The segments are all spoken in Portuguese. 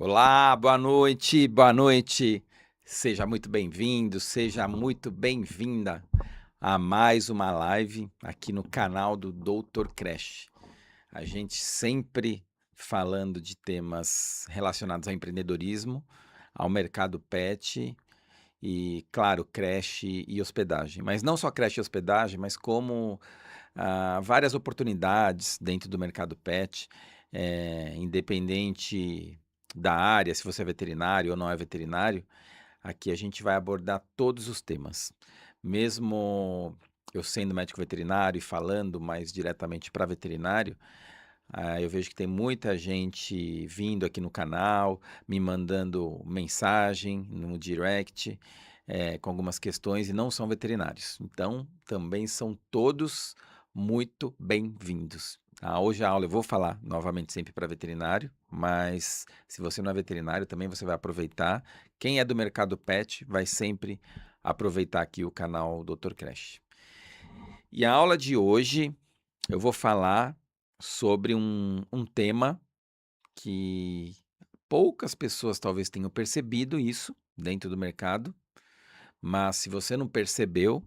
Olá, boa noite, boa noite. Seja muito bem-vindo, seja muito bem-vinda a mais uma live aqui no canal do Doutor Crash. A gente sempre falando de temas relacionados ao empreendedorismo, ao mercado pet e, claro, creche e hospedagem. Mas não só creche e hospedagem, mas como várias oportunidades dentro do mercado pet, independente da área, se você é veterinário ou não é veterinário, aqui a gente vai abordar todos os temas. Mesmo eu sendo médico veterinário e falando mais diretamente para veterinário, eu vejo que tem muita gente vindo aqui no canal, me mandando mensagem no direct, com algumas questões e não são veterinários. Então, também são todos muito bem-vindos. Hoje a aula eu vou falar novamente sempre para veterinário, mas se você não é veterinário também você vai aproveitar. Quem é do mercado pet vai sempre aproveitar aqui o canal Dr. Crash. E a aula de hoje eu vou falar sobre um tema que poucas pessoas talvez tenham percebido isso dentro do mercado, mas se você não percebeu,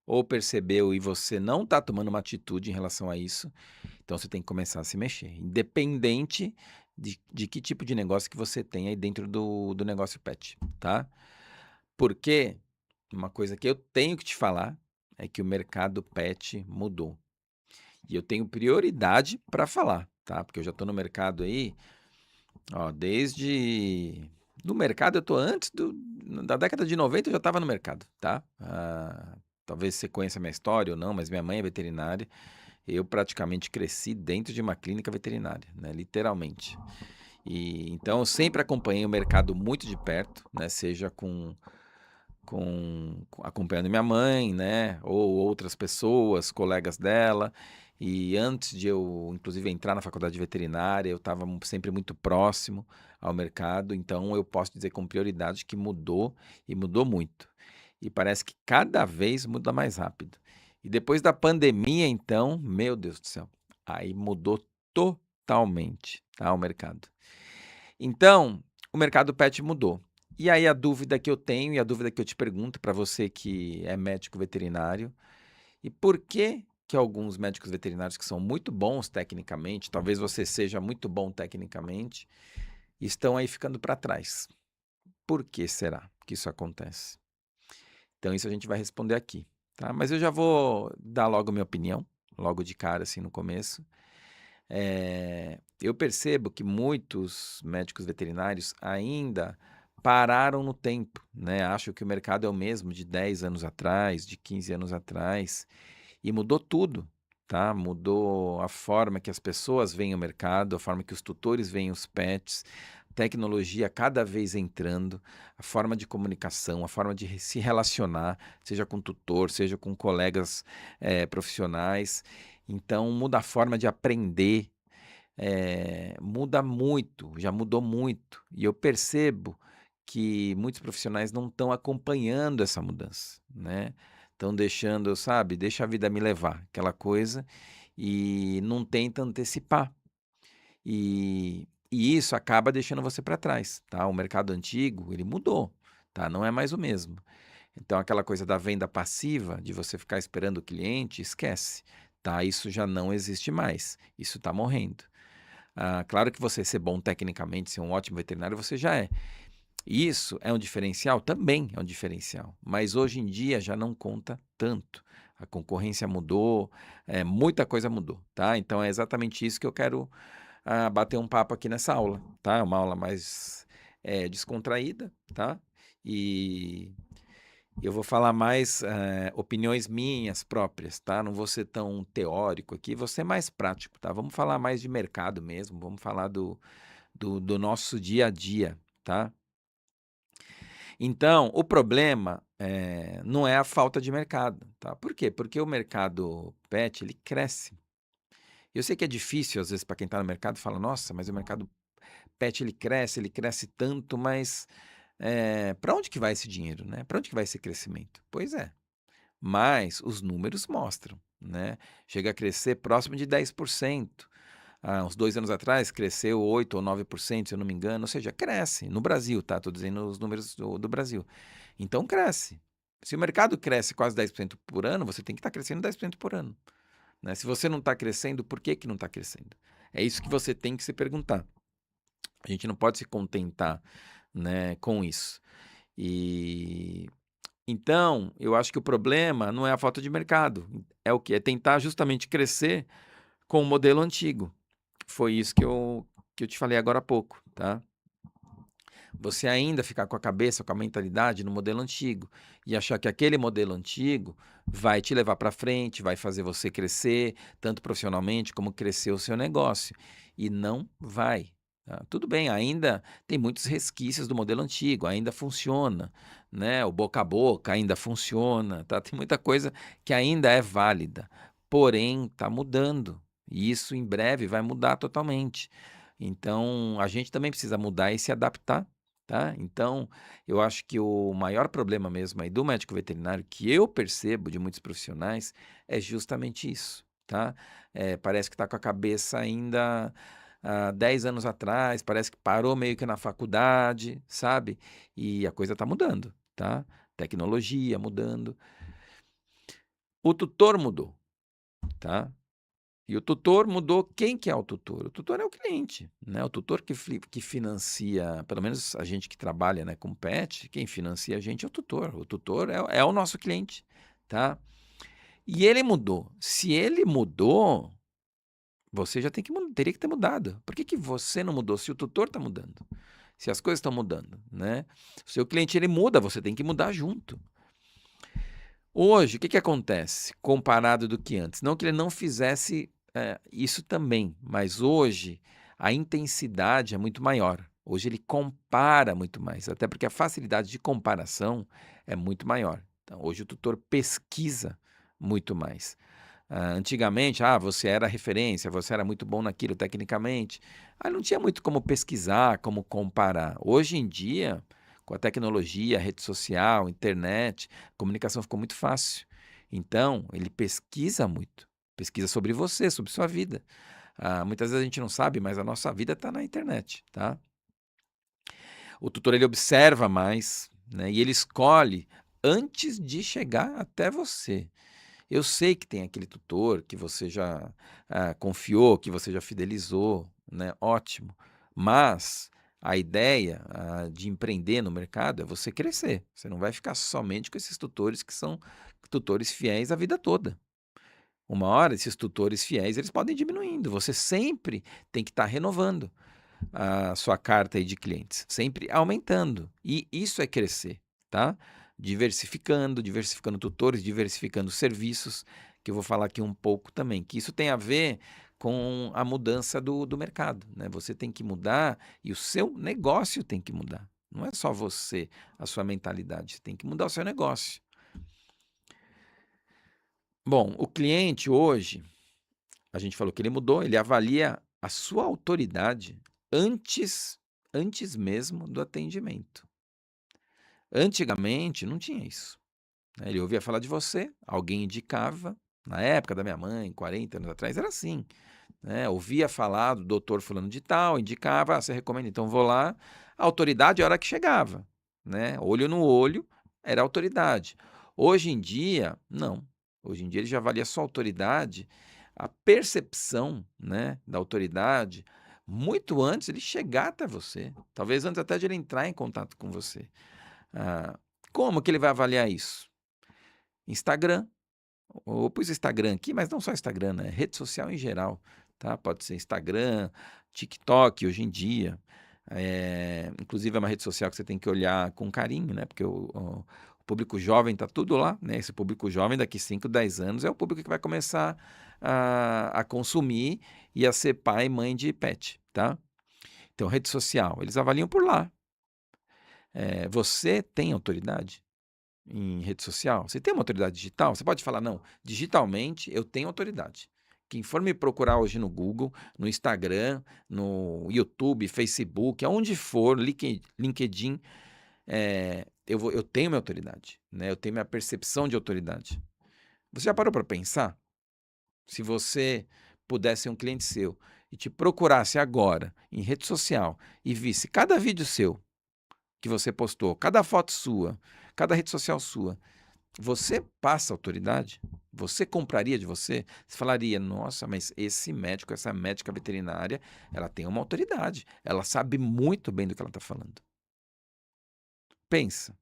ou percebeu e você não está tomando uma atitude em relação a isso, então você tem que começar a se mexer, independente de que tipo de negócio que você tem aí dentro do negócio pet, tá? Porque uma coisa que eu tenho que te falar é que o mercado pet mudou. E eu tenho prioridade para falar, tá? Porque eu já estou no mercado aí, ó, desde no mercado eu tô antes da década de 90 eu já estava no mercado, tá? Talvez você conheça a minha história ou não, mas minha mãe é veterinária. Eu praticamente cresci dentro de uma clínica veterinária, né? Literalmente. E então eu sempre acompanhei o mercado muito de perto, né? Seja acompanhando minha mãe, né, ou outras pessoas, colegas dela. E antes de eu, inclusive, entrar na faculdade de veterinária, eu estava sempre muito próximo ao mercado. Então, eu posso dizer com prioridade que mudou e mudou muito. E parece que cada vez muda mais rápido. E depois da pandemia, então, meu Deus do céu, aí mudou totalmente, tá, o mercado. Então, o mercado pet mudou. E aí a dúvida que eu tenho e a dúvida que eu te pergunto para você que é médico veterinário, e por que alguns médicos veterinários que são muito bons tecnicamente, talvez você seja muito bom tecnicamente, estão aí ficando para trás? Por que será que isso acontece? Então isso a gente vai responder aqui, tá? Mas eu já vou dar logo minha opinião, logo de cara assim no começo. Eu percebo que muitos médicos veterinários ainda pararam no tempo, né? Acham que o mercado é o mesmo de 10 anos atrás, de 15 anos atrás, e mudou tudo, tá? Mudou a forma que as pessoas veem o mercado, a forma que os tutores veem os pets, tecnologia cada vez entrando, a forma de comunicação, a forma de se relacionar, seja com tutor, seja com colegas profissionais. Então, muda a forma de aprender, muda muito, já mudou muito. E eu percebo que muitos profissionais não estão acompanhando essa mudança, né? Estão deixando, sabe, deixa a vida me levar, aquela coisa, e não tenta antecipar. E isso acaba deixando você para trás, tá? O mercado antigo, ele mudou, tá? Não é mais o mesmo. Então, aquela coisa da venda passiva, de você ficar esperando o cliente, esquece, tá? Isso já não existe mais, isso está morrendo. Claro que você ser bom tecnicamente, ser um ótimo veterinário, você já é. Isso é um diferencial? Também é um diferencial, mas hoje em dia já não conta tanto. A concorrência mudou, muita coisa mudou, tá? Então é exatamente isso que eu quero bater um papo aqui nessa aula, tá? É uma aula mais descontraída, tá? E eu vou falar mais opiniões minhas próprias, tá? Não vou ser tão teórico aqui, vou ser mais prático, tá? Vamos falar mais de mercado mesmo, vamos falar do nosso dia a dia, tá? Então, o problema não é a falta de mercado, tá? Por quê? Porque o mercado pet, ele cresce. Eu sei que é difícil, às vezes, para quem está no mercado, fala, nossa, mas o mercado pet, ele cresce tanto, mas para onde que vai esse dinheiro, né? Para onde que vai esse crescimento? Pois é, mas os números mostram, né? Chega a crescer próximo de 10%. há uns 2 anos atrás cresceu 8 ou 9%, se eu não me engano, ou seja, cresce no Brasil, tá, estou dizendo os números do Brasil. Então cresce. Se o mercado cresce quase 10% por ano, você tem que estar crescendo 10% por ano, né. Se você não está crescendo, por que que não está crescendo? É isso que você tem que se perguntar. A gente não pode se contentar, né, com isso. E então, eu acho que o problema não é a falta de mercado, é o que? É tentar justamente crescer com o modelo antigo. Foi isso que eu te falei agora há pouco, tá? Você ainda ficar com a cabeça, com a mentalidade no modelo antigo e achar que aquele modelo antigo vai te levar para frente, vai fazer você crescer, tanto profissionalmente como crescer o seu negócio. E não vai. Tá? Tudo bem, ainda tem muitos resquícios do modelo antigo, ainda funciona, né? O boca a boca ainda funciona, tá? Tem muita coisa que ainda é válida, porém está mudando. E isso em breve vai mudar totalmente. Então, a gente também precisa mudar e se adaptar, tá? Então, eu acho que o maior problema mesmo aí do médico veterinário, que eu percebo de muitos profissionais, é justamente isso, tá? Parece que está com a cabeça ainda 10 anos atrás, parece que parou meio que na faculdade, sabe? E a coisa está mudando, tá? Tecnologia mudando. O tutor mudou, tá? E o tutor mudou. Quem que é o tutor? O tutor é o cliente, né? O tutor que financia, pelo menos a gente que trabalha, né, com pet, quem financia a gente é o tutor. O tutor é o nosso cliente, tá? E ele mudou. Se ele mudou, você já teria que ter mudado. Por que que você não mudou se o tutor está mudando? Se as coisas estão mudando, né? O seu cliente ele muda, você tem que mudar junto. Hoje, o que que acontece comparado do que antes? Não que ele não fizesse, isso também, mas hoje a intensidade é muito maior. Hoje ele compara muito mais, até porque a facilidade de comparação é muito maior. Então, hoje o tutor pesquisa muito mais. Antigamente, você era referência, você era muito bom naquilo tecnicamente. Não tinha muito como pesquisar, como comparar. Hoje em dia, com a tecnologia, rede social, internet, a comunicação ficou muito fácil. Então, ele pesquisa muito. Pesquisa sobre você, sobre sua vida. Muitas vezes a gente não sabe, mas a nossa vida está na internet, tá? O tutor ele observa mais, né? E ele escolhe antes de chegar até você. Eu sei que tem aquele tutor que você já confiou, que você já fidelizou, né? Ótimo. Mas a ideia de empreender no mercado é você crescer. Você não vai ficar somente com esses tutores que são tutores fiéis a vida toda. Uma hora, esses tutores fiéis, eles podem ir diminuindo. Você sempre tem que estar renovando a sua carta aí de clientes, sempre aumentando. E isso é crescer, tá? Diversificando tutores, diversificando serviços, que eu vou falar aqui um pouco também, que isso tem a ver com a mudança do mercado, né? Você tem que mudar e o seu negócio tem que mudar. Não é só você, a sua mentalidade, você tem que mudar o seu negócio. Bom, o cliente hoje, a gente falou que ele mudou, ele avalia a sua autoridade antes antes mesmo do atendimento. Antigamente não tinha isso, né, ele ouvia falar de você, alguém indicava, na época da minha mãe, 40 anos atrás, era assim, né, ouvia falar do doutor fulano de tal, indicava: "Você recomenda? Então vou lá", a autoridade é a hora que chegava, né, olho no olho, era autoridade. Hoje em dia, não. Hoje em dia ele já avalia a sua autoridade, a percepção, né, da autoridade, muito antes ele chegar até você, talvez antes até de ele entrar em contato com você. Ah, como que ele vai avaliar isso? Instagram. Eu pus Instagram aqui, mas não só Instagram, né, rede social em geral, tá, pode ser Instagram, TikTok hoje em dia, inclusive é uma rede social que você tem que olhar com carinho, né, porque o público jovem tá tudo lá, né, esse público jovem daqui 5, 10 anos é o público que vai começar a consumir e a ser pai e mãe de pet, tá. Então rede social, eles avaliam por lá. Você tem autoridade em rede social? Você tem uma autoridade digital? Você pode falar: "Não, digitalmente eu tenho autoridade". Quem for me procurar hoje no Google, no Instagram, no YouTube, Facebook, aonde for, LinkedIn, eu tenho minha autoridade, né, eu tenho minha percepção de autoridade. Você já parou para pensar? Se você pudesse ser um cliente seu e te procurasse agora em rede social e visse cada vídeo seu que você postou, cada foto sua, cada rede social sua, você passa autoridade? Você compraria de você? Você falaria: "Nossa, mas esse médico, essa médica veterinária, ela tem uma autoridade, ela sabe muito bem do que ela está falando". Pensa,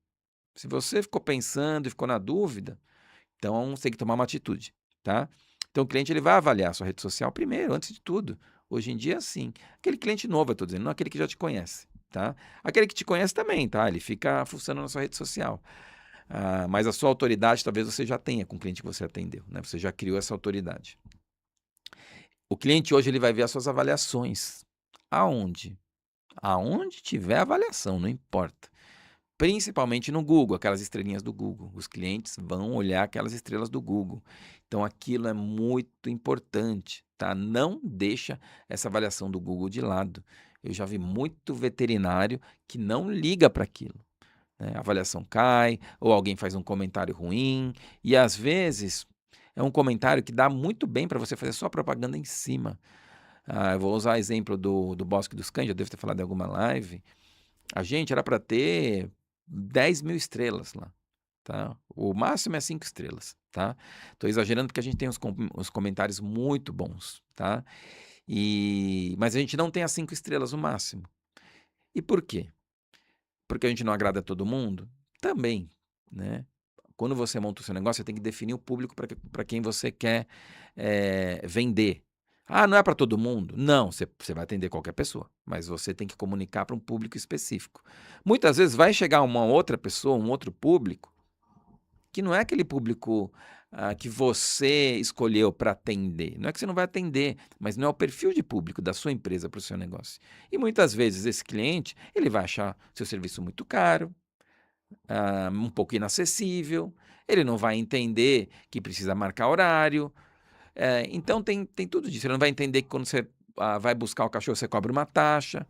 se você ficou pensando e ficou na dúvida, então você tem que tomar uma atitude, tá. Então o cliente ele vai avaliar a sua rede social primeiro, antes de tudo. Hoje em dia sim. Aquele cliente novo eu estou dizendo, não aquele que já te conhece, tá. Aquele que te conhece também, tá, ele fica fuçando na sua rede social. Mas a sua autoridade talvez você já tenha com o cliente que você atendeu, né, você já criou essa autoridade. O cliente hoje ele vai ver as suas avaliações. Aonde? Aonde tiver avaliação, não importa. Principalmente no Google, aquelas estrelinhas do Google. Os clientes vão olhar aquelas estrelas do Google. Então aquilo é muito importante, tá? Não deixa essa avaliação do Google de lado. Eu já vi muito veterinário que não liga para aquilo, né? A avaliação cai, ou alguém faz um comentário ruim, e às vezes é um comentário que dá muito bem para você fazer só propaganda em cima. Eu vou usar o exemplo do Bosque dos Cães, já devo ter falado em alguma live. A gente era para ter 10.000 estrelas lá, tá. O máximo é 5 estrelas, tá. Tô exagerando porque a gente tem uns comentários muito bons, tá. Mas a gente não tem as 5 estrelas, o máximo. E por quê? Porque a gente não agrada todo mundo? Também, né. Quando você monta o seu negócio, você tem que definir o público para quem você quer, vender. Não é para todo mundo? Não, você vai atender qualquer pessoa, mas você tem que comunicar para um público específico. Muitas vezes vai chegar uma outra pessoa, um outro público, que não é aquele público, que você escolheu para atender. Não é que você não vai atender, mas não é o perfil de público da sua empresa para o seu negócio. E muitas vezes esse cliente, ele vai achar seu serviço muito caro, um pouco inacessível, ele não vai entender que precisa marcar horário, então tem tudo disso. Ele não vai entender que quando você, vai buscar o cachorro, você cobra uma taxa.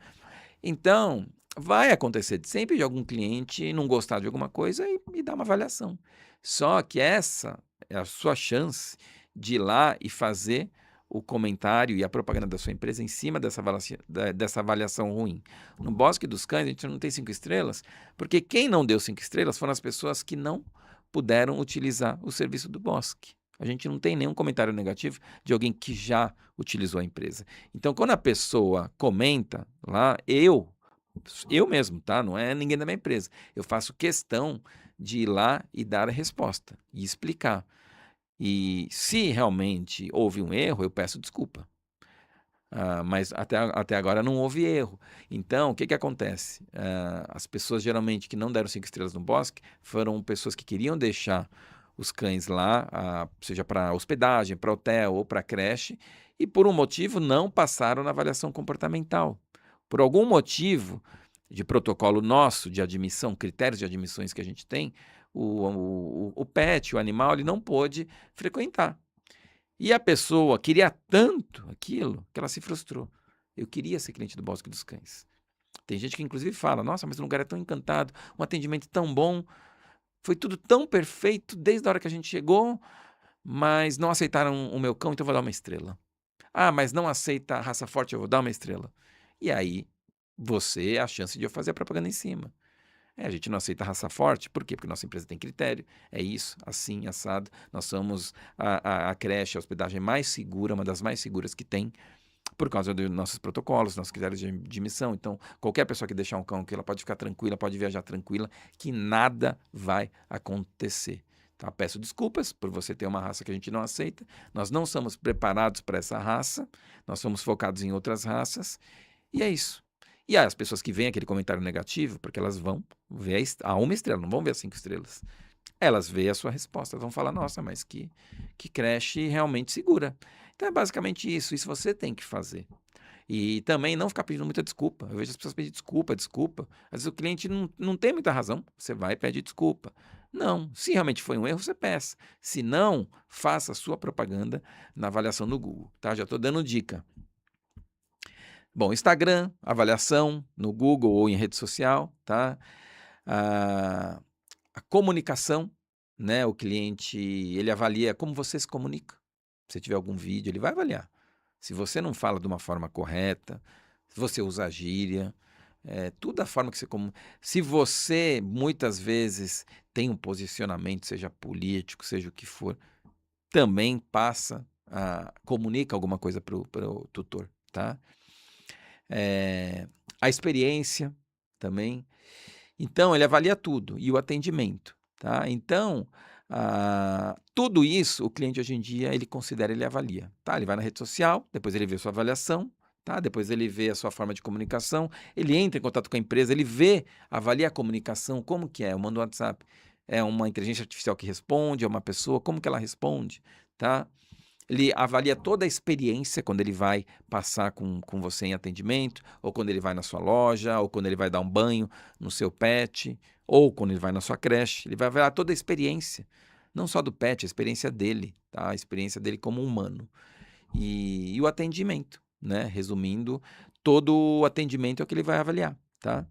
Então, vai acontecer de sempre de algum cliente não gostar de alguma coisa e dar uma avaliação. Só que essa é a sua chance de ir lá e fazer o comentário e a propaganda da sua empresa em cima dessa avaliação ruim. No Bosque dos Cães, a gente não tem 5 estrelas, porque quem não deu 5 estrelas foram as pessoas que não puderam utilizar o serviço do Bosque. A gente não tem nenhum comentário negativo de alguém que já utilizou a empresa. Então, quando a pessoa comenta lá, eu mesmo, tá? Não é ninguém da minha empresa. Eu faço questão de ir lá e dar a resposta e explicar. E se realmente houve um erro, eu peço desculpa. Mas até agora não houve erro. Então, o que que acontece? As pessoas geralmente que não deram 5 estrelas no Bosque foram pessoas que queriam deixar os cães lá, seja para hospedagem, para hotel ou para creche, e por um motivo não passaram na avaliação comportamental. Por algum motivo de protocolo nosso de admissão, critérios de admissões que a gente tem, o pet, o animal, ele não pôde frequentar. E a pessoa queria tanto aquilo que ela se frustrou. Eu queria ser cliente do Bosque dos Cães. Tem gente que inclusive fala: "Nossa, mas o lugar é tão encantado, um atendimento tão bom, foi tudo tão perfeito desde a hora que a gente chegou, mas não aceitaram o meu cão, então eu vou dar uma estrela. Mas não aceita a raça forte, eu vou dar uma estrela". E aí, você é a chance de eu fazer a propaganda em cima. A gente não aceita raça forte, por quê? Porque nossa empresa tem critério, é isso, assim, assado. Nós somos a creche, a hospedagem mais segura, uma das mais seguras que tem, por causa dos nossos protocolos, nossos critérios de admissão. Então, qualquer pessoa que deixar um cão aqui, ela pode ficar tranquila, pode viajar tranquila, que nada vai acontecer. Tá? Peço desculpas por você ter uma raça que a gente não aceita. Nós não somos preparados para essa raça, nós somos focados em outras raças, e é isso. E as pessoas que veem aquele comentário negativo, porque elas vão ver a uma estrela, não vão ver as 5 estrelas. Elas veem a sua resposta, elas vão falar: "Nossa, mas que creche realmente segura". Então é basicamente isso, isso você tem que fazer. E também não ficar pedindo muita desculpa. Eu vejo as pessoas pedir desculpa, desculpa. Às vezes o cliente não tem muita razão, você vai e pede desculpa. Não, se realmente foi um erro, você peça. Se não, faça a sua propaganda na avaliação no Google, tá? Já estou dando dica. Bom, Instagram, avaliação no Google ou em rede social, tá? A a comunicação, o cliente, ele avalia como você se comunica. Se tiver algum vídeo, ele vai avaliar. Se você não fala de uma forma correta, se você usa gíria, tudo da forma que você se você muitas vezes tem um posicionamento, seja político, seja o que for, também passa comunica alguma coisa para o tutor, tá. Eh, a experiência também. Então ele avalia tudo, e o atendimento, tá. Então, tudo isso o cliente hoje em dia ele considera, ele avalia, tá. Ele vai na rede social, depois ele vê sua avaliação, tá, depois ele vê a sua forma de comunicação, ele entra em contato com a empresa, ele vê, avalia a comunicação, como que é, eu mando um WhatsApp, é uma inteligência artificial que responde, é uma pessoa, como que ela responde, tá. Ele avalia toda a experiência quando ele vai passar com você em atendimento, ou quando ele vai na sua loja, ou quando ele vai dar um banho no seu pet, ou quando ele vai na sua creche. Ele vai avaliar toda a experiência, não só do pet, a experiência dele, tá? A experiência dele como humano. E o atendimento, né? Resumindo, todo o atendimento é o que ele vai avaliar, tá?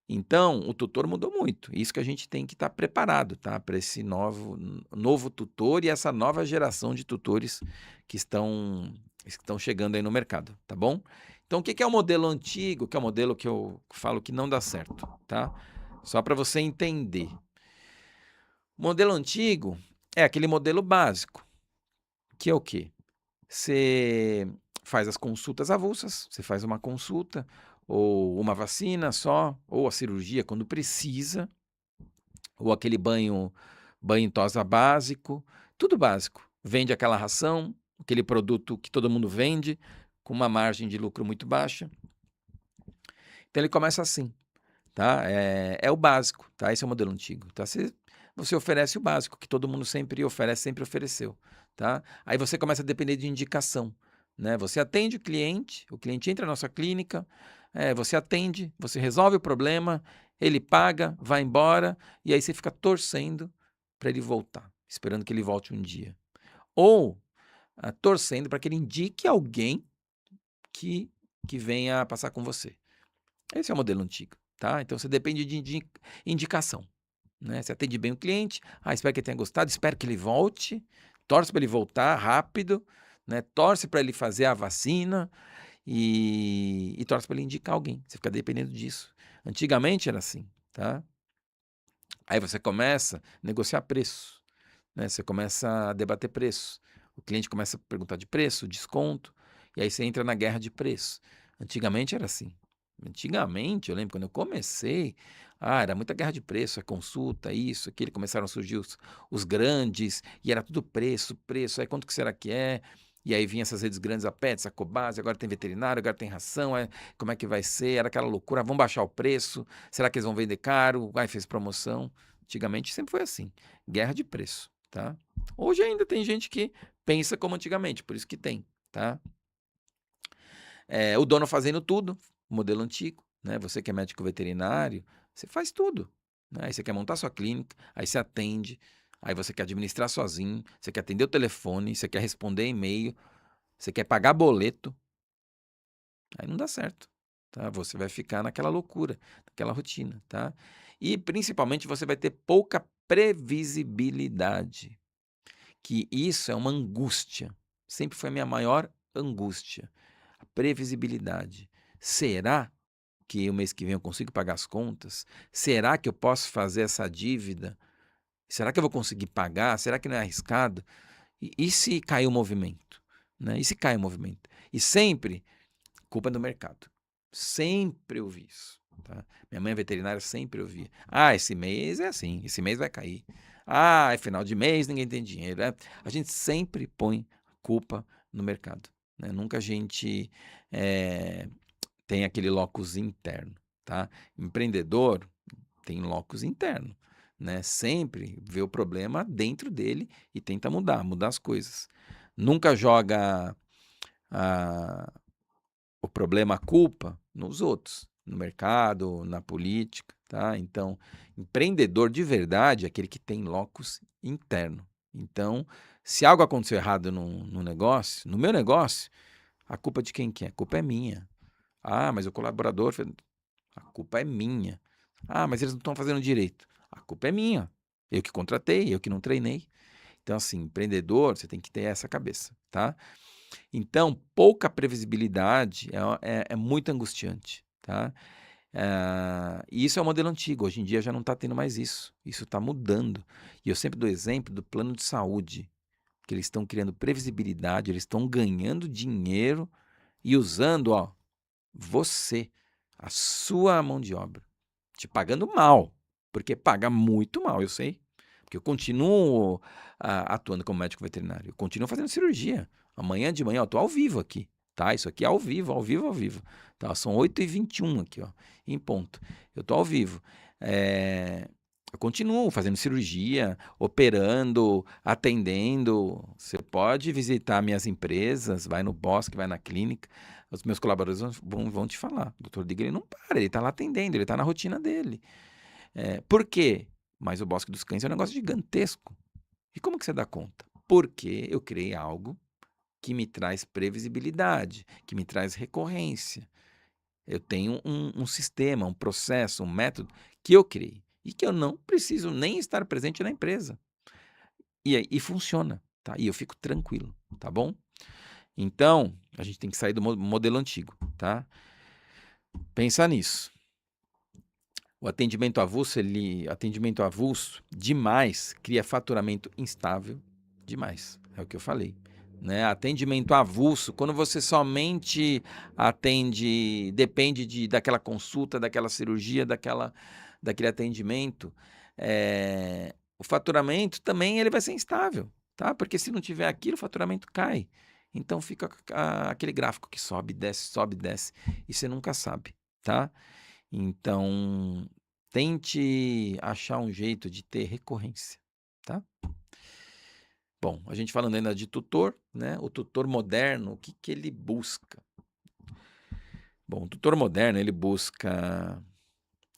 Então, o tutor mudou muito. Isso que a gente tem que estar preparado, tá? Para esse novo tutor e essa nova geração de tutores que estão chegando aí no mercado, tá bom? Então, o que que é o modelo antigo, que é o modelo que eu falo que não dá certo, tá? Só para você entender. O modelo antigo é aquele modelo básico, que é o quê? Você faz as consultas avulsas, você faz uma consulta, ou uma vacina só, ou a cirurgia quando precisa, ou aquele banho tosa básico, tudo básico. Vende aquela ração, aquele produto que todo mundo vende, com uma margem de lucro muito baixa. Então ele começa assim, tá? É o básico, tá? Esse é o modelo antigo, tá? Você oferece o básico, que todo mundo sempre oferece, sempre ofereceu, tá? Aí você começa a depender de indicação, né? Você atende o cliente entra na sua clínica, você atende, você resolve o problema, ele paga, vai embora, e aí você fica torcendo para ele voltar, esperando que ele volte um dia. Ou torcendo para que ele indique alguém que, que venha passar com você. Esse é o modelo antigo, tá? Então você depende de indicação, né? Você atende bem o cliente, espero que ele tenha gostado, espero que ele volte, torce para ele voltar rápido, né? Torce para ele fazer a vacina e torce para ele indicar alguém. Você fica dependendo disso. Antigamente era assim, tá? Aí você começa a negociar preço, né? Você começa a debater preço. O cliente começa a perguntar de preço, desconto, e aí você entra na guerra de preço. Antigamente era assim. Antigamente, eu lembro quando eu comecei, era muita guerra de preço, a consulta, isso, aquilo, começaram a surgir os grandes, e era tudo preço, preço, aí quanto que será que é? E aí vinha essas redes grandes, a Pets, a Cobase, agora tem veterinário, agora tem ração, como é que vai ser? Era aquela loucura, vamos baixar o preço, será que eles vão vender caro? Fez promoção. Antigamente sempre foi assim, guerra de preço, tá? Hoje ainda tem gente que pensa como antigamente, por isso que tem, tá? O dono fazendo tudo, modelo antigo, né? Você que é médico veterinário, você faz tudo, né? Aí você quer montar sua clínica, aí você atende, aí você quer administrar sozinho, você quer atender o telefone, você quer responder e-mail, você quer pagar boleto, aí não dá certo, tá? Você vai ficar naquela loucura, naquela rotina, tá? E principalmente você vai ter pouca previsibilidade, que isso é uma angústia, sempre foi a minha maior angústia, a previsibilidade. Será que o mês que vem eu consigo pagar as contas? Será que eu posso fazer essa dívida? Será que eu vou conseguir pagar? Será que não é arriscado? E se cair o movimento? Né? E se cai o movimento? E sempre, culpa do mercado. Sempre eu vi isso. Tá? Minha mãe é veterinária, sempre eu via. Esse mês é assim, esse mês vai cair. É final de mês, ninguém tem dinheiro. A gente sempre põe culpa no mercado. Né? Nunca a gente tem aquele locus interno, tá? Empreendedor tem locus interno, né? Sempre vê o problema dentro dele e tenta mudar as coisas. Nunca joga o problema, a culpa nos outros, no mercado, na política, tá? Então, empreendedor de verdade é aquele que tem locus interno. Então, se algo aconteceu errado no negócio, no meu negócio, a culpa de quem que é? A culpa é minha. Mas o colaborador a culpa é minha. Mas eles não estão fazendo direito. A culpa é minha. Eu que contratei, eu que não treinei. Então, assim, empreendedor, você tem que ter essa cabeça, tá? Então, pouca previsibilidade é muito angustiante, tá? E isso é o modelo antigo, hoje em dia já não está tendo mais isso, isso está mudando. E eu sempre dou exemplo do plano de saúde, que eles estão criando previsibilidade, eles estão ganhando dinheiro e usando, ó, você, a sua mão de obra, te pagando mal, porque paga muito mal, eu sei. Porque eu continuo atuando como médico veterinário, eu continuo fazendo cirurgia. Amanhã de manhã, eu estou ao vivo aqui, tá? Isso aqui é ao vivo, ao vivo, ao vivo. Tá? São 8h21 aqui, ó, em ponto. Eu estou ao vivo. Eu continuo fazendo cirurgia, operando, atendendo. Você pode visitar minhas empresas, vai no Bosque, vai na clínica. Os meus colaboradores vão te falar. O Dr. Digger, ele não para, ele está lá atendendo, ele está na rotina dele. Por quê? Mas o Bosque dos Cães é um negócio gigantesco. E como que você dá conta? Porque eu criei algo que me traz previsibilidade, que me traz recorrência. Eu tenho um sistema, um processo, um método que eu criei e que eu não preciso nem estar presente na empresa. E funciona, tá? E eu fico tranquilo, tá bom? Então, a gente tem que sair do modelo antigo, tá? Pensar nisso. O atendimento avulso demais cria faturamento instável demais. É o que eu falei. Né? Atendimento avulso, quando você somente atende, depende daquela consulta, daquela cirurgia, daquele atendimento, o faturamento também ele vai ser instável, tá? Porque se não tiver aquilo, o faturamento cai. Então fica aquele gráfico que sobe, desce, e você nunca sabe, tá? Então, tente achar um jeito de ter recorrência, tá? Bom, a gente falando ainda de tutor, né? O tutor moderno, o que que ele busca? Bom, o tutor moderno, ele busca...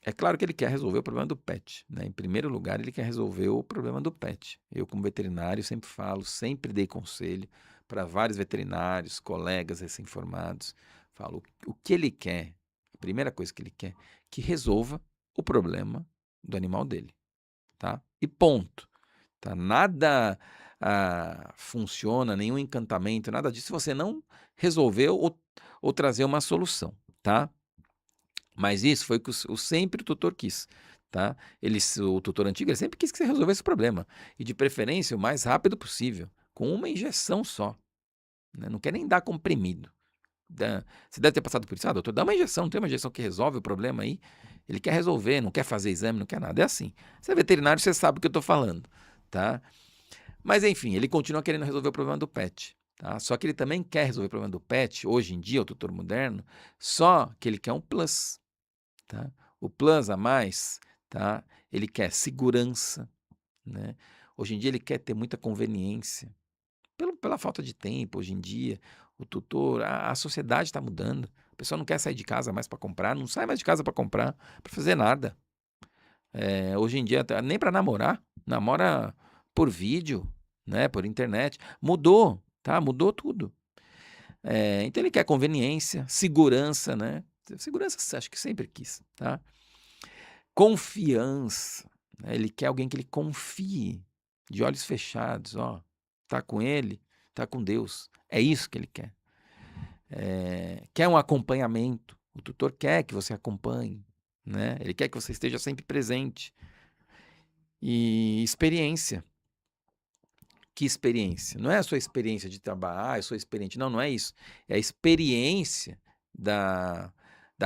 É claro que ele quer resolver o problema do pet, né? Em primeiro lugar, ele quer resolver o problema do pet. Eu, como veterinário, sempre falo, sempre dei conselho para vários veterinários, colegas recém-formados. Falo, o que ele quer, a primeira coisa que ele quer, que resolva o problema do animal dele, tá? E ponto. Tá? Nada funciona, nenhum encantamento, nada disso, se você não resolver ou trazer uma solução, tá? Mas isso foi o que sempre o tutor quis, tá? O tutor antigo ele sempre quis que você resolvesse o problema, e de preferência o mais rápido possível, com uma injeção só, né? Não quer nem dar comprimido. Você deve ter passado por isso, doutor, dá uma injeção, tem uma injeção que resolve o problema aí, ele quer resolver, não quer fazer exame, não quer nada, é assim. Você é veterinário, você sabe o que eu estou falando, tá? Mas enfim, ele continua querendo resolver o problema do pet, tá? Só que ele também quer resolver o problema do pet, hoje em dia, o tutor moderno, só que ele quer um plus, tá? O plus a mais, tá? Ele quer segurança, né? Hoje em dia ele quer ter muita conveniência. Pela falta de tempo, hoje em dia, o tutor, a sociedade está mudando. A pessoa não quer sair de casa mais para comprar, não sai mais de casa para comprar, para fazer nada. Hoje em dia, nem para namorar, namora por vídeo, né, por internet. Mudou, tá? Mudou tudo. Então ele quer conveniência, segurança, né? Segurança acho que sempre quis, tá? Confiança, né? Ele quer alguém que ele confie, de olhos fechados, ó. Tá com ele, tá com Deus. É isso que ele quer. Quer um acompanhamento. O tutor quer que você acompanhe, né? Ele quer que você esteja sempre presente. E experiência. Que experiência? Não é a sua experiência de trabalho, eu sou experiente. Não, não é isso. É a experiência da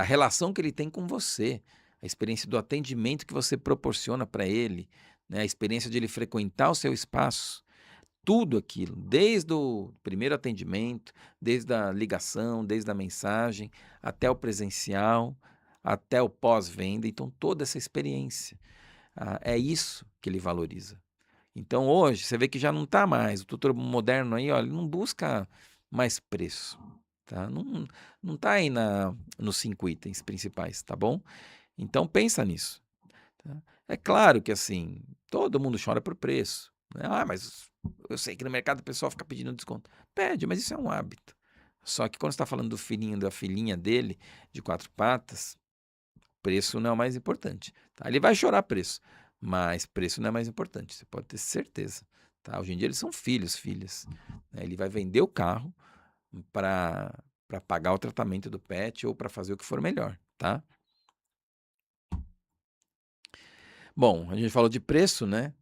relação que ele tem com você, a experiência do atendimento que você proporciona para ele, né? A experiência de ele frequentar o seu espaço. Tudo aquilo, desde o primeiro atendimento, desde a ligação, desde a mensagem, até o presencial, até o pós-venda. Então, toda essa experiência. É isso que ele valoriza. Então hoje você vê que já não está mais, o tutor moderno aí, olha, ele não busca mais preço, tá? Não está aí nos 5 itens principais, tá bom? Então pensa nisso, tá? É claro que assim, todo mundo chora por preço, né? Mas eu sei que no mercado o pessoal fica pedindo desconto. Pede, mas isso é um hábito. Só que quando você está falando do filhinho, da filhinha dele, de 4 patas, preço não é o mais importante, tá? Ele vai chorar preço, mas preço não é mais importante, você pode ter certeza, tá? Hoje em dia eles são filhos, filhas, né? Ele vai vender o carro para pagar o tratamento do pet ou para fazer o que for melhor, tá? Bom, a gente falou de preço, né?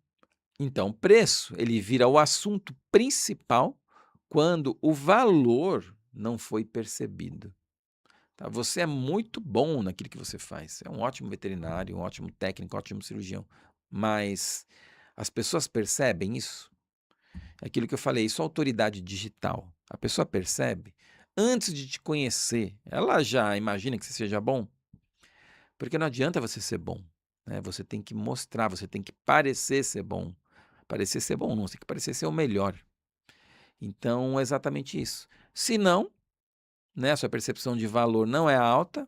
Então, preço, ele vira o assunto principal quando o valor não foi percebido. Tá? Você é muito bom naquilo que você faz. É um ótimo veterinário, um ótimo técnico, um ótimo cirurgião. Mas as pessoas percebem isso? É aquilo que eu falei, isso é autoridade digital. A pessoa percebe? Antes de te conhecer, ela já imagina que você seja bom? Porque não adianta você ser bom, né? Você tem que mostrar, você tem que parecer ser bom. Parecer ser bom, não, você tem que parecer ser o melhor. Então, é exatamente isso. Se não, né, a sua percepção de valor não é alta,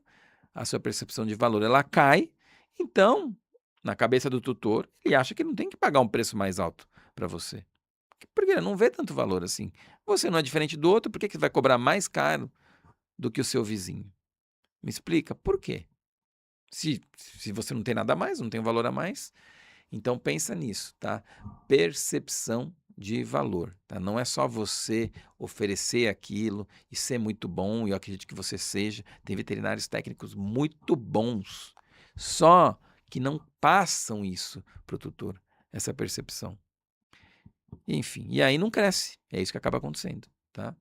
a sua percepção de valor ela cai, então, na cabeça do tutor, ele acha que não tem que pagar um preço mais alto para você. Porque ele não vê tanto valor assim. Você não é diferente do outro, por que que vai cobrar mais caro do que o seu vizinho? Me explica, por quê? Se você não tem nada a mais, não tem um valor a mais, então pensa nisso, tá? Percepção de valor, tá? Não é só você oferecer aquilo e ser muito bom, e eu acredito que você seja. Tem veterinários técnicos muito bons, só que não passam isso para o tutor, essa percepção. Enfim, e aí não cresce. É isso que acaba acontecendo, tá?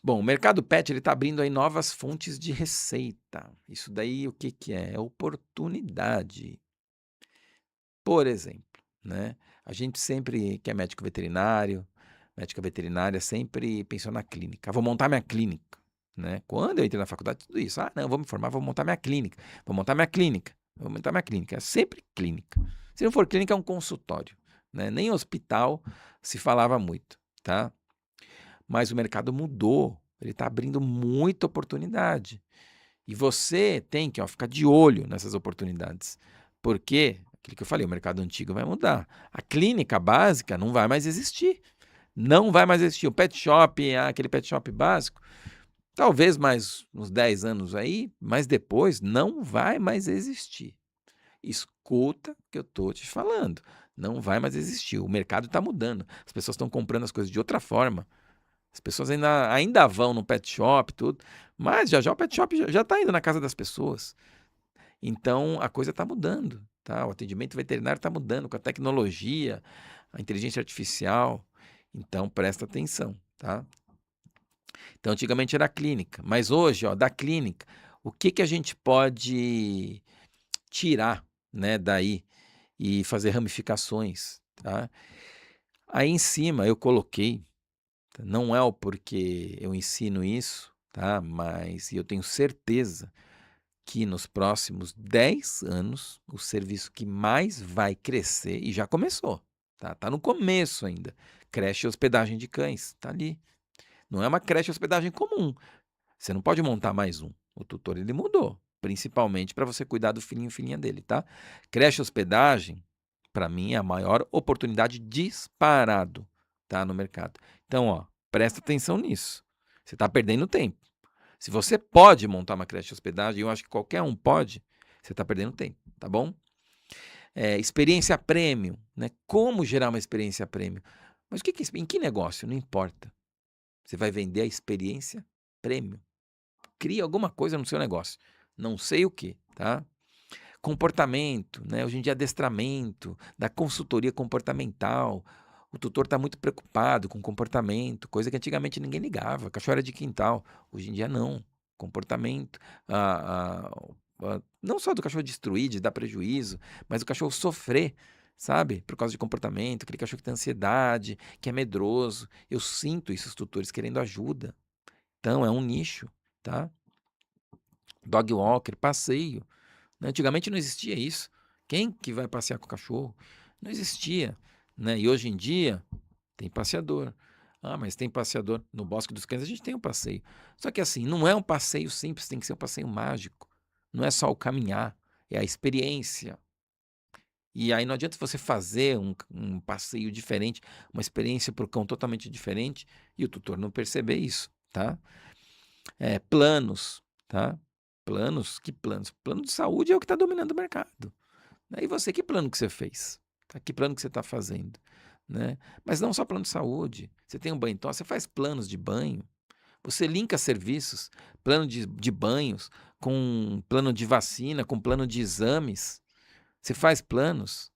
Bom, o mercado pet ele está abrindo aí novas fontes de receita. Isso daí o que que é? É oportunidade. Por exemplo, né? A gente sempre que é médico veterinário, médica veterinária, sempre pensou na clínica. Vou montar minha clínica, né? Quando eu entrei na faculdade, tudo isso. Ah, não, vou me formar, vou montar minha clínica. Vou montar minha clínica. Vou montar minha clínica. É sempre clínica. Se não for clínica, é um consultório, né? Nem hospital se falava muito, tá? Mas o mercado mudou. Ele está abrindo muita oportunidade. E você tem que, ó, ficar de olho nessas oportunidades. Porque, aquilo que eu falei, o mercado antigo vai mudar. A clínica básica não vai mais existir. Não vai mais existir. O pet shop, aquele pet shop básico, talvez mais uns 10 anos aí, mas depois não vai mais existir. Escuta o que eu estou te falando. Não vai mais existir. O mercado está mudando. As pessoas estão comprando as coisas de outra forma. As pessoas ainda vão no pet shop, tudo, mas já já o pet shop já está indo na casa das pessoas. Então a coisa está mudando, tá? O atendimento veterinário está mudando com a tecnologia, a inteligência artificial. Então presta atenção, tá? Então antigamente era a clínica, mas hoje, ó, da clínica, o que que a gente pode tirar, né, daí e fazer ramificações, tá? Aí em cima eu coloquei. Não é o porque eu ensino isso, tá? Mas eu tenho certeza que nos próximos 10 anos, o serviço que mais vai crescer, e já começou, tá? Tá no começo ainda. Creche e hospedagem de cães, tá ali. Não é uma creche e hospedagem comum. Você não pode montar mais um. O tutor ele mudou, principalmente para você cuidar do filhinho, filhinha dele, tá? Creche e hospedagem, para mim, é a maior oportunidade disparado, tá, no mercado. Então, ó, presta atenção nisso. Você está perdendo tempo. Se você pode montar uma creche de hospedagem, eu acho que qualquer um pode, você está perdendo tempo, tá bom? Experiência premium, né? Como gerar uma experiência premium? Mas em que negócio? Não importa. Você vai vender a experiência premium. Cria alguma coisa no seu negócio. Não sei o que, tá? Comportamento, né? Hoje em dia adestramento, da consultoria comportamental. O tutor está muito preocupado com comportamento, coisa que antigamente ninguém ligava. Cachorro era de quintal, hoje em dia não. Comportamento, não só do cachorro destruir, de dar prejuízo, mas o cachorro sofrer, sabe? Por causa de comportamento, aquele cachorro que tem ansiedade, que é medroso. Eu sinto isso, os tutores querendo ajuda. Então, é um nicho, tá? Dog walker, passeio. Né? Antigamente não existia isso. Quem que vai passear com o cachorro? Não existia, né? E hoje em dia tem passeador. Ah, mas tem passeador. No Bosque dos Cães a gente tem um passeio. Só que assim, não é um passeio simples, tem que ser um passeio mágico. Não é só o caminhar, é a experiência. E aí não adianta você fazer um passeio diferente, uma experiência para o cão totalmente diferente e o tutor não perceber isso, tá? Planos, tá? Planos? Que planos? Plano de saúde é o que está dominando o mercado. E você, que plano que você fez? Tá? Que plano que você está fazendo? né? Mas não só plano de saúde. Você tem um banho tosse, você faz planos de banho. Você linka serviços, plano de banhos, com plano de vacina, com plano de exames. Você faz planos.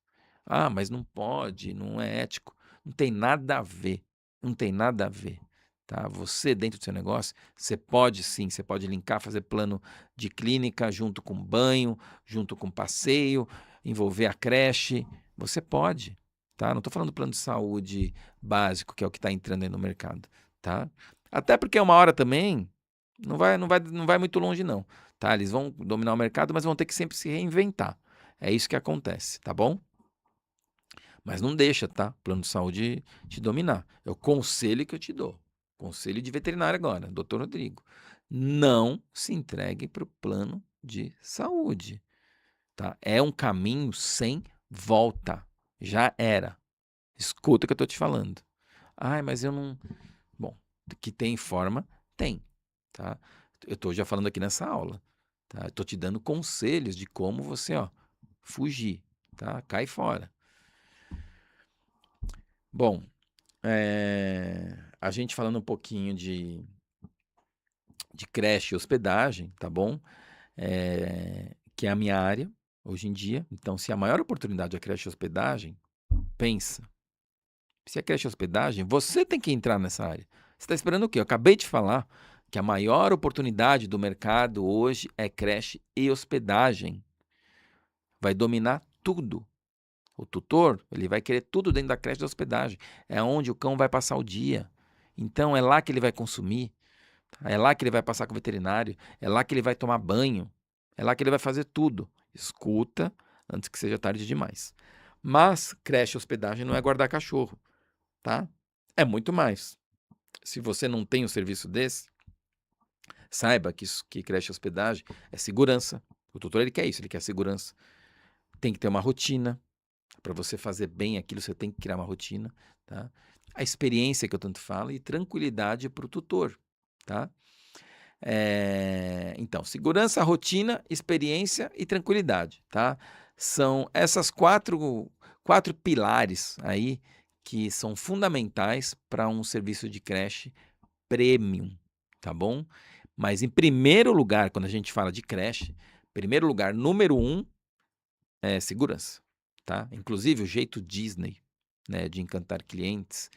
Ah, mas não pode, não é ético. Não tem nada a ver. Não tem nada a ver. Tá? Você, dentro do seu negócio, você pode sim, você pode linkar, fazer plano de clínica junto com banho, junto com passeio, envolver a creche. Você pode. Tá? Não estou falando do plano de saúde básico, que é o que está entrando aí no mercado. Tá? Até porque uma hora também não vai muito longe, não. Tá? Eles vão dominar o mercado, mas vão ter que sempre se reinventar. É isso que acontece, tá bom? Mas não deixa, tá? Plano de saúde te dominar. É o conselho que eu te dou. Conselho de veterinário agora, doutor Rodrigo. Não se entregue para o plano de saúde, tá? É um caminho sem volta. Já era. Escuta o que eu estou te falando. Ai, mas eu não... Bom, que tem forma, tem, tá? Eu estou já falando aqui nessa aula, tá? Eu estou te dando conselhos de como você, ó, fugir, tá? Cai fora. Bom, a gente falando um pouquinho de creche e hospedagem, tá bom? Que é a minha área hoje em dia. Então, se a maior oportunidade é creche e hospedagem, pensa. Se é creche e hospedagem, você tem que entrar nessa área. Você está esperando o quê? Eu acabei de falar que a maior oportunidade do mercado hoje é creche e hospedagem. Vai dominar tudo. O tutor, ele vai querer tudo dentro da creche de hospedagem. É onde o cão vai passar o dia. Então, é lá que ele vai consumir. É lá que ele vai passar com o veterinário. É lá que ele vai tomar banho. É lá que ele vai fazer tudo. Escuta antes que seja tarde demais. Mas creche e hospedagem não é guardar cachorro, tá? É muito mais. Se você não tem um serviço desse, saiba que creche e hospedagem é segurança. O tutor ele quer isso, ele quer segurança. Tem que ter uma rotina. Para você fazer bem aquilo, você tem que criar uma rotina, tá? A experiência que eu tanto falo e tranquilidade para o tutor, tá? Então, segurança, rotina, experiência e tranquilidade, tá? São essas quatro pilares aí que são fundamentais para um serviço de creche premium, tá bom? Mas em primeiro lugar, quando a gente fala de creche, primeiro lugar, número 1 é segurança, tá? Inclusive o jeito Disney, né, de encantar clientes,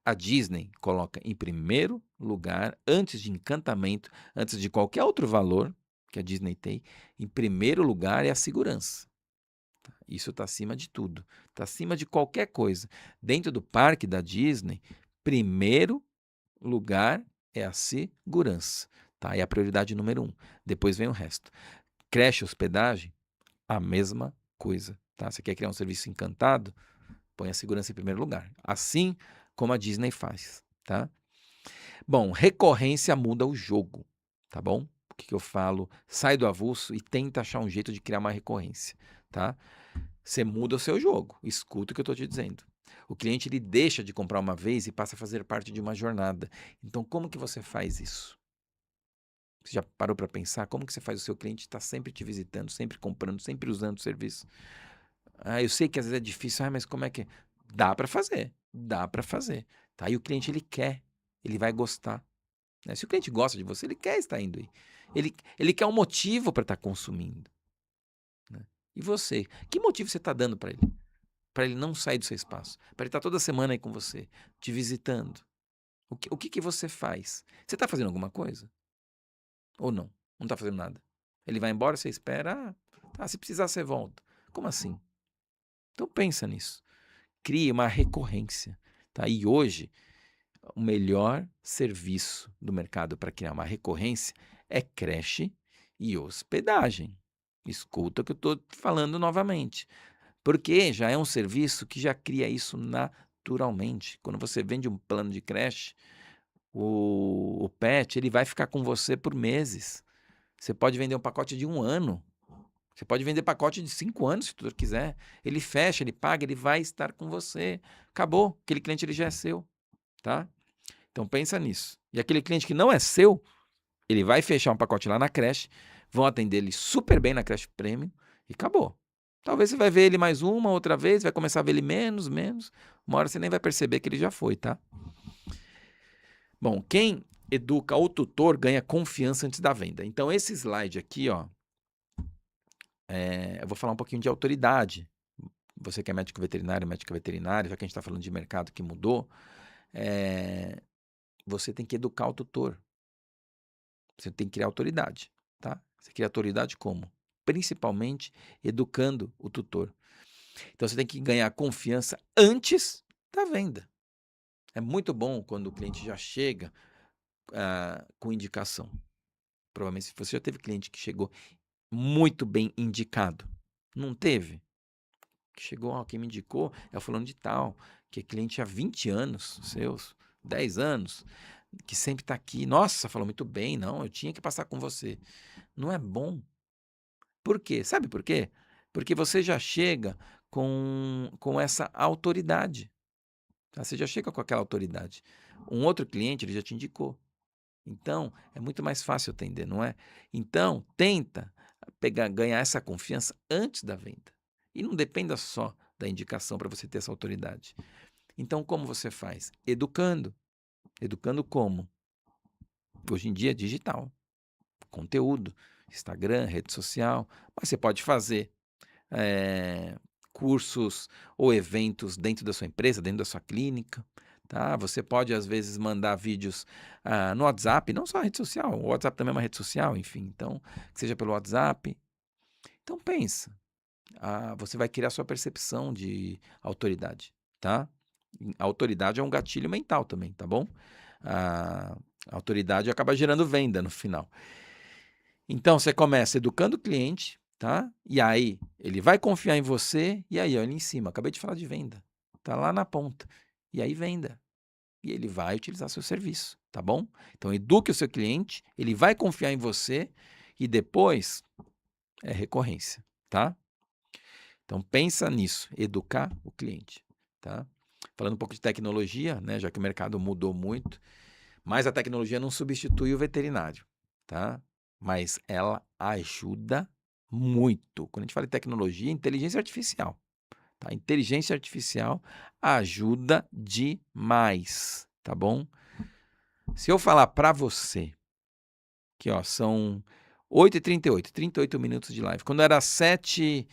a Disney coloca em primeiro lugar, antes de encantamento, antes de qualquer outro valor que a Disney tem, em primeiro lugar é a segurança. Tá? Isso está acima de tudo, está acima de qualquer coisa. Dentro do parque da Disney, primeiro lugar é a segurança, tá? É a prioridade número 1. Depois vem o resto. Creche, hospedagem, a mesma coisa, tá? Você quer criar um serviço encantado? Põe a segurança em primeiro lugar. Assim como a Disney faz, tá? Bom, recorrência muda o jogo, tá bom? O que eu falo? Sai do avulso e tenta achar um jeito de criar uma recorrência, tá? Você muda o seu jogo. Escuta o que eu estou te dizendo. O cliente ele deixa de comprar uma vez e passa a fazer parte de uma jornada. Então, como que você faz isso? Você já parou para pensar como que você faz o seu cliente estar sempre te visitando, sempre comprando, sempre usando o serviço? Ah, eu sei que às vezes é difícil, mas como é que é? Dá para fazer, tá? E o cliente ele quer, ele vai gostar, né? Se o cliente gosta de você, ele quer estar indo aí. Ele quer um motivo para estar consumindo, né? E você, que motivo você está dando para ele? Para ele não sair do seu espaço, para ele estar toda semana aí com você, te visitando. O que você faz? Você está fazendo alguma coisa? Ou não? Não está fazendo nada. Ele vai embora, você espera, tá, se precisar você volta. Como assim? Então pensa nisso. Crie uma recorrência, tá? E hoje, o melhor serviço do mercado para criar uma recorrência é creche e hospedagem. Escuta o que eu estou falando novamente. Porque já é um serviço que já cria isso naturalmente. Quando você vende um plano de creche, o pet ele vai ficar com você por meses. Você pode vender um pacote de 1 ano. Você pode vender pacote de 5 anos, se tu quiser. Ele fecha, ele paga, ele vai estar com você. Acabou. Aquele cliente ele já é seu, tá? Então pensa nisso. E aquele cliente que não é seu, ele vai fechar um pacote lá na creche, vão atender ele super bem na creche premium e acabou. Talvez você vai ver ele mais uma, outra vez, vai começar a ver ele menos, menos. Uma hora você nem vai perceber que ele já foi, tá? Bom, quem educa o tutor ganha confiança antes da venda. Então, esse slide aqui, ó, eu vou falar um pouquinho de autoridade. Você que é médico veterinário, médica veterinária, já que a gente está falando de mercado que mudou, você tem que educar o tutor. Você tem que criar autoridade, tá? Você cria autoridade como? Principalmente educando o tutor. Então, você tem que ganhar confiança antes da venda. É muito bom quando o cliente já chega com indicação. Provavelmente, se você já teve cliente que chegou muito bem indicado, não teve? Que chegou, ó, quem me indicou é o fulano de tal, que é cliente há 20 anos seus, 10 anos, que sempre está aqui. Nossa, falou muito bem, não, eu tinha que passar com você. Não é bom. Por quê? Sabe por quê? Porque você já chega com essa autoridade. Tá? Você já chega com aquela autoridade. Um outro cliente, ele já te indicou. Então, é muito mais fácil atender, não é? Então, tenta ganhar essa confiança antes da venda. E não dependa só da indicação para você ter essa autoridade. Então, como você faz? Educando. Educando como? Hoje em dia, digital. Conteúdo. Instagram, rede social. Mas você pode fazer cursos ou eventos dentro da sua empresa, dentro da sua clínica. Tá? Você pode, às vezes, mandar vídeos no WhatsApp, não só a rede social, o WhatsApp também é uma rede social, enfim, então, que seja pelo WhatsApp. Então, pensa, você vai criar sua percepção de autoridade, tá? A autoridade é um gatilho mental também, tá bom? A autoridade acaba gerando venda no final. Então, você começa educando o cliente, tá? E aí, ele vai confiar em você, e aí, olha em cima, acabei de falar de venda, tá lá na ponta. E aí, venda. E ele vai utilizar seu serviço, tá bom? Então, eduque o seu cliente, ele vai confiar em você, e depois é recorrência, tá? Então, pensa nisso, educar o cliente, tá? Falando um pouco de tecnologia, né, já que o mercado mudou muito, mas a tecnologia não substitui o veterinário, tá? Mas ela ajuda muito. Quando a gente fala em tecnologia, inteligência artificial, tá? Inteligência artificial ajuda demais, tá bom? Se eu falar para você que, ó, são 8h38, 38 minutos de live. Quando era 7h18,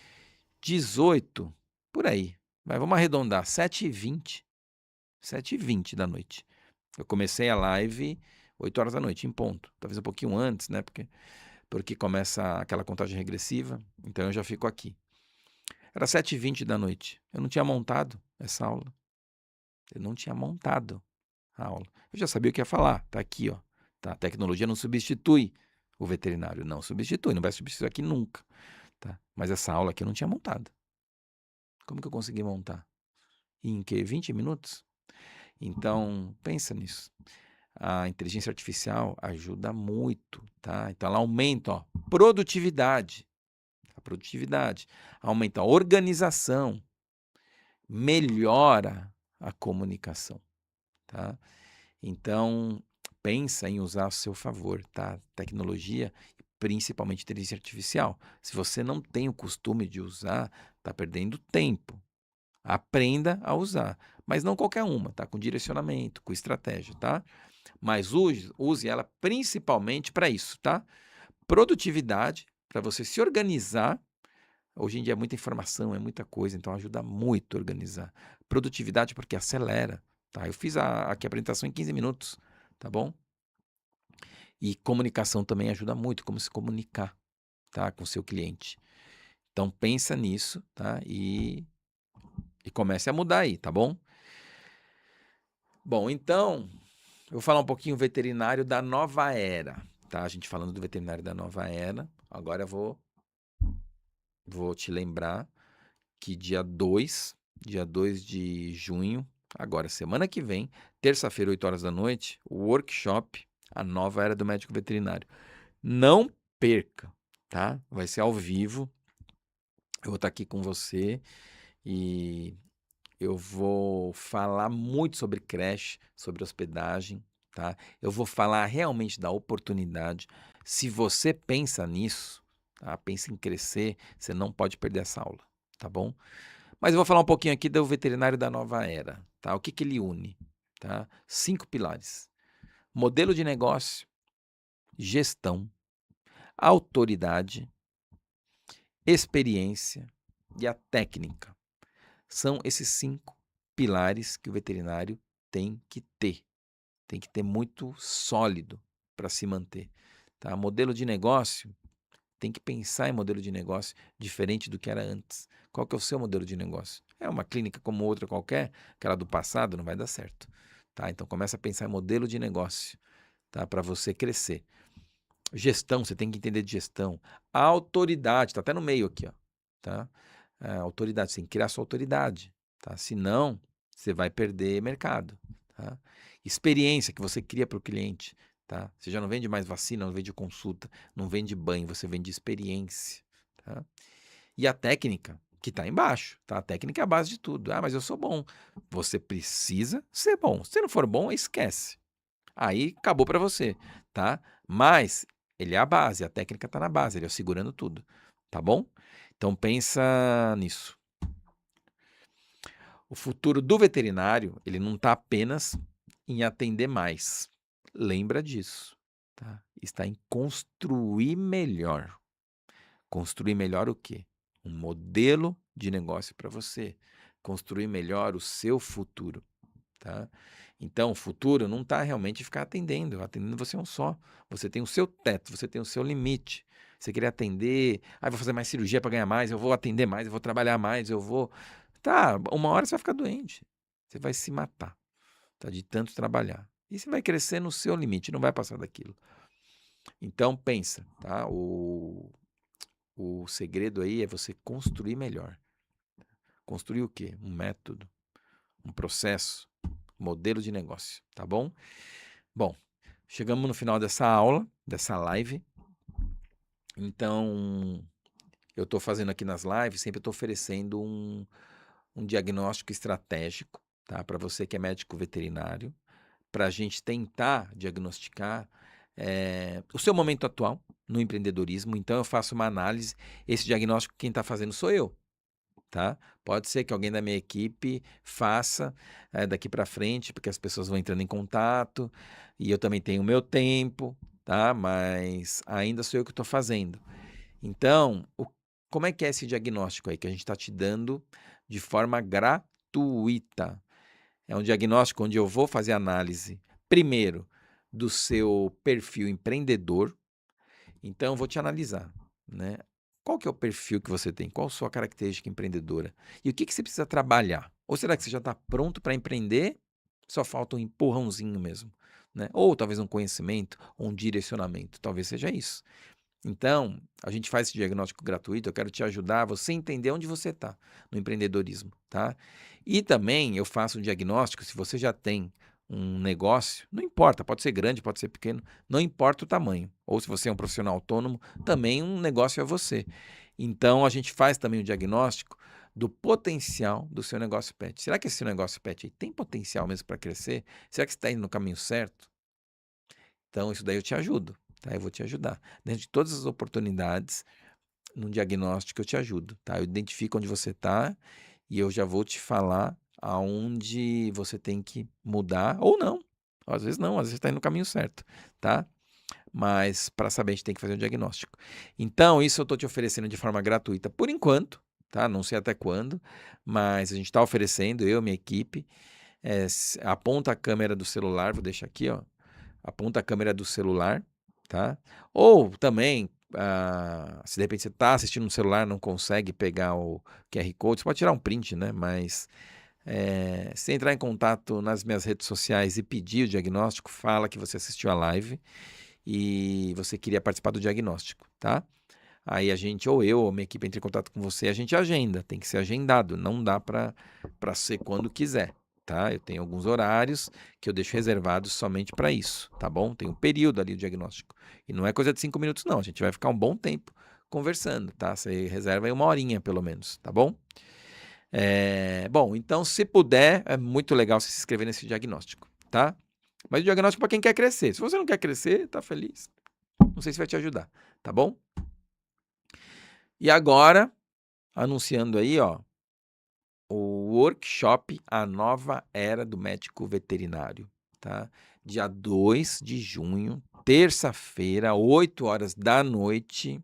por aí, vamos arredondar, 7h20, 7h20 da noite. Eu comecei a live 8 horas da noite, em ponto. Talvez um pouquinho antes, né? Porque começa aquela contagem regressiva. Então eu já fico aqui. Era 7h20 da noite. Eu não tinha montado essa aula. Eu não tinha montado a aula. Eu já sabia o que ia falar. Tá aqui, ó. Tá? A tecnologia não substitui o veterinário. Não substitui, não vai substituir aqui nunca. Tá? Mas essa aula aqui eu não tinha montado. Como que eu consegui montar? Em que? 20 minutos? Então, pensa nisso. A inteligência artificial ajuda muito, tá? Então ela aumenta, ó, produtividade, aumenta a organização, melhora a comunicação, tá? Então pensa em usar a seu favor, tá? Tecnologia, principalmente inteligência artificial. Se você não tem o costume de usar, tá perdendo tempo. Aprenda a usar, mas não qualquer uma, tá? Com direcionamento, com estratégia, tá? Mas use ela principalmente para isso, tá? Produtividade, para você se organizar. Hoje em dia é muita informação, é muita coisa, então ajuda muito a organizar. Produtividade porque acelera, tá? Eu fiz aqui a apresentação em 15 minutos, tá bom? E comunicação também ajuda muito, como se comunicar, tá? Com o seu cliente. Então pensa nisso, tá? E comece a mudar aí, tá bom? Bom, então, eu vou falar um pouquinho veterinário da nova era, tá? A gente falando do veterinário da nova era. Agora eu vou te lembrar que dia 2 de junho, agora semana que vem, terça-feira, 8 horas da noite, o workshop A Nova Era do Médico Veterinário. Não perca, tá? Vai ser ao vivo. Eu vou estar aqui com você e eu vou falar muito sobre creche, sobre hospedagem, tá? Eu vou falar realmente da oportunidade. Se você pensa nisso, tá? Pensa em crescer, você não pode perder essa aula, tá bom? Mas eu vou falar um pouquinho aqui do veterinário da nova era, tá? O que que ele une, tá? 5 pilares: modelo de negócio, gestão, autoridade, experiência e a técnica. São esses 5 pilares que o veterinário tem que ter. Tem que ter muito sólido para se manter, tá? Modelo de negócio, tem que pensar em modelo de negócio diferente do que era antes. Qual que é o seu modelo de negócio? É uma clínica como outra qualquer, aquela do passado, não vai dar certo, tá? Então começa a pensar em modelo de negócio, tá? Para você crescer. Gestão, você tem que entender de gestão. A autoridade, tá até no meio aqui, ó, tá? A autoridade, você tem que criar sua autoridade, tá? Senão, você vai perder mercado, tá? Experiência que você cria para o cliente, tá? Você já não vende mais vacina, não vende consulta, não vende banho, você vende experiência, tá? E a técnica, que está embaixo, tá? A técnica é a base de tudo. Ah, mas eu sou bom. Você precisa ser bom. Se não for bom, esquece. Aí acabou para você, tá? Mas ele é a base, a técnica está na base, ele é o segurando tudo, tá bom? Então pensa nisso. O futuro do veterinário, ele não está apenas em atender mais. Lembra disso, tá? Está em construir melhor. Construir melhor o quê? Um modelo de negócio para você. Construir melhor o seu futuro. Tá? Então, o futuro não está realmente em ficar atendendo. Atendendo você é um só. Você tem o seu teto, você tem o seu limite. Você querer atender, vou fazer mais cirurgia para ganhar mais, eu vou atender mais, eu vou trabalhar mais, eu vou. Tá, uma hora você vai ficar doente. Você vai se matar, tá? De tanto trabalhar. E você vai crescer no seu limite, não vai passar daquilo. Então, pensa, tá? O segredo aí é você construir melhor. Construir o quê? Um método, um processo, modelo de negócio, tá bom? Bom, chegamos no final dessa aula, dessa live. Então, eu estou fazendo aqui nas lives, sempre estou oferecendo um diagnóstico estratégico, tá? Para você que é médico veterinário, para a gente tentar diagnosticar o seu momento atual no empreendedorismo. Então, eu faço uma análise. Esse diagnóstico, quem está fazendo sou eu. Tá? Pode ser que alguém da minha equipe faça daqui para frente, porque as pessoas vão entrando em contato e eu também tenho o meu tempo, tá? Mas ainda sou eu que estou fazendo. Então, como é que é esse diagnóstico aí que a gente está te dando de forma gratuita? É um diagnóstico onde eu vou fazer análise, primeiro, do seu perfil empreendedor. Então, eu vou te analisar, né? Qual que é o perfil que você tem? Qual a sua característica empreendedora? E o que que você precisa trabalhar? Ou será que você já está pronto para empreender? Só falta um empurrãozinho mesmo, né? Ou talvez um conhecimento, ou um direcionamento. Talvez seja isso. Então, a gente faz esse diagnóstico gratuito. Eu quero te ajudar a você entender onde você está no empreendedorismo, tá? E também eu faço um diagnóstico, se você já tem um negócio, não importa, pode ser grande, pode ser pequeno, não importa o tamanho. Ou se você é um profissional autônomo, também um negócio é você. Então, a gente faz também o diagnóstico do potencial do seu negócio pet. Será que esse seu negócio pet aí tem potencial mesmo para crescer? Será que você está indo no caminho certo? Então, isso daí eu te ajudo, tá? Eu vou te ajudar. Dentro de todas as oportunidades, num diagnóstico eu te ajudo, tá? Eu identifico onde você está e eu já vou te falar aonde você tem que mudar ou não. Às vezes não, às vezes você está indo no caminho certo, tá? Mas para saber a gente tem que fazer um diagnóstico. Então, isso eu estou te oferecendo de forma gratuita por enquanto, tá? Não sei até quando, mas a gente está oferecendo, eu e minha equipe. Aponta a câmera do celular, vou deixar aqui, ó. Aponta a câmera do celular, tá? Ou também, se de repente você está assistindo no celular, não consegue pegar o QR Code, você pode tirar um print, né? Mas se entrar em contato nas minhas redes sociais e pedir o diagnóstico, fala que você assistiu a live e você queria participar do diagnóstico, tá? Aí a gente, ou eu, ou minha equipe entra em contato com você, a gente agenda, tem que ser agendado, não dá para ser quando quiser, tá? Eu tenho alguns horários que eu deixo reservados somente para isso, tá bom? Tem um período ali o diagnóstico. E não é coisa de 5 minutos, não, a gente vai ficar um bom tempo conversando, tá? Você reserva aí 1 horinha, pelo menos, tá bom? Bom, então, se puder, é muito legal você se inscrever nesse diagnóstico, tá? Mas o diagnóstico para quem quer crescer. Se você não quer crescer, tá feliz. Não sei se vai te ajudar, tá bom? E agora, anunciando aí, ó, o workshop A Nova Era do Médico Veterinário, tá? Dia 2 de junho, terça-feira, 8 horas da noite.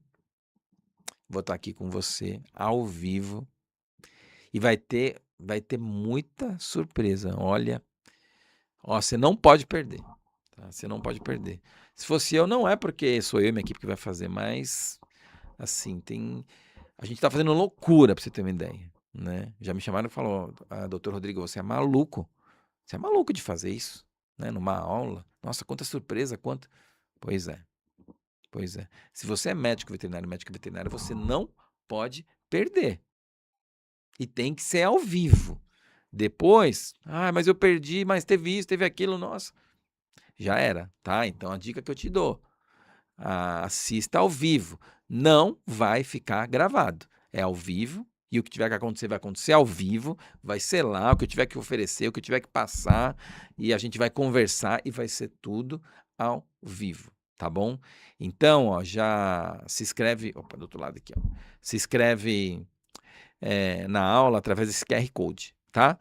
Vou estar aqui com você ao vivo e vai ter muita surpresa. Olha, ó, você não pode perder, tá? Você não pode perder. Se fosse eu, não é porque sou eu e minha equipe que vai fazer, mas assim, a gente tá fazendo loucura pra você ter uma ideia, né? Já me chamaram e falou: "Ah, doutor Rodrigo, você é maluco. Você é maluco de fazer isso, né? Numa aula. Nossa, quanta surpresa, quanto." Pois é, pois é. Se você é médico veterinário, você não pode perder. E tem que ser ao vivo. Depois, mas eu perdi, mas teve isso, teve aquilo, nossa, já era, tá? Então a dica que eu te dou: assista ao vivo. Não vai ficar gravado. É ao vivo e o que tiver que acontecer vai acontecer ao vivo. Vai ser lá, o que eu tiver que oferecer, o que eu tiver que passar, e a gente vai conversar e vai ser tudo ao vivo, tá bom? Então, ó, já se inscreve. Opa, do outro lado aqui, ó. Se inscreve na aula através desse QR Code, tá?